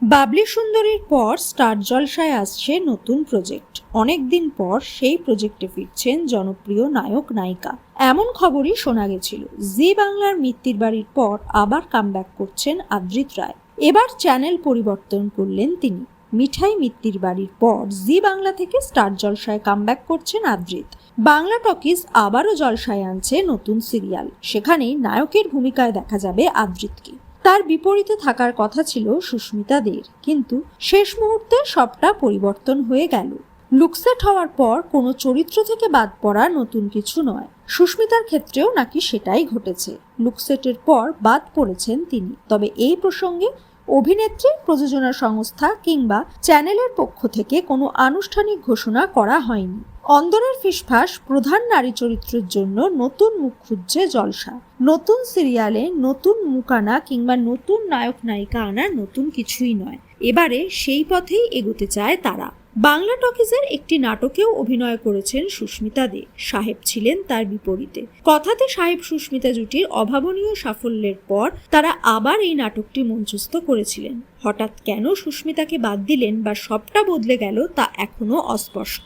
বাবলি সুন্দরীর পর স্টার জলসায় আসছে নতুন প্রজেক্ট। অনেকদিন পর সেই প্রজেক্টে ফিরছেন জনপ্রিয় নায়ক নায়িকা। এমন খবরই শোনা গেছিল। জি বাংলার মিত্তির বাড়ির পর আবার কামব্যাক করছেন আদ্রিত রায়। এবার চ্যানেল পরিবর্তন করলেন তিনি। মিঠাই মিত্তির বাড়ির পর জি বাংলা থেকে স্টার জলসায় কামব্যাক করছেন আদ্রিত। বাংলা টকিজ আবারও জলসায় আনছে নতুন সিরিয়াল। সেখানেই নায়কের ভূমিকায় দেখা যাবে আদ্রিতকে। তার বিপরীতে থাকার কথা ছিল সুস্মিতা দের, কিন্তু শেষ মুহূর্তে সবটা পরিবর্তন হয়ে গেল। লুকসেট হওয়ার পর কোনো চরিত্র থেকে বাদ পড়া নতুন কিছু নয়। সুস্মিতার ক্ষেত্রেও নাকি সেটাই ঘটেছে। লুকসেটের পর বাদ পড়েছেন তিনি। তবে এই প্রসঙ্গে অভিনেত্রী, প্রযোজনা সংস্থা কিংবা চ্যানেলের পক্ষ থেকে কোনো আনুষ্ঠানিক ঘোষণা করা হয়নি। অন্দরের ফিসফাস প্রধান নারী চরিত্রের জন্য নতুন মুখ খুঁজছে জলসা। নতুন সিরিয়ালে নতুন মুখ আনা কিংবা নতুন নায়ক নায়িকা আনা নতুন কিছুই নয়। এবারে সেই পথেই এগোতে চায় তারা। বাংলা টকিজের একটি নাটকেও অভিনয় করেছেন সুস্মিতা দে। সাহেব ছিলেন তার বিপরীতে। কথাতে সাহেব সুস্মিতা জুটির অভাবনীয় সাফল্যের পর তারা আবার এই নাটকটি মঞ্চস্থ করেছিলেন। হঠাৎ কেন সুস্মিতাকে বাদ দিলেন বা সবটা বদলে গেল তা এখনো অস্পষ্ট।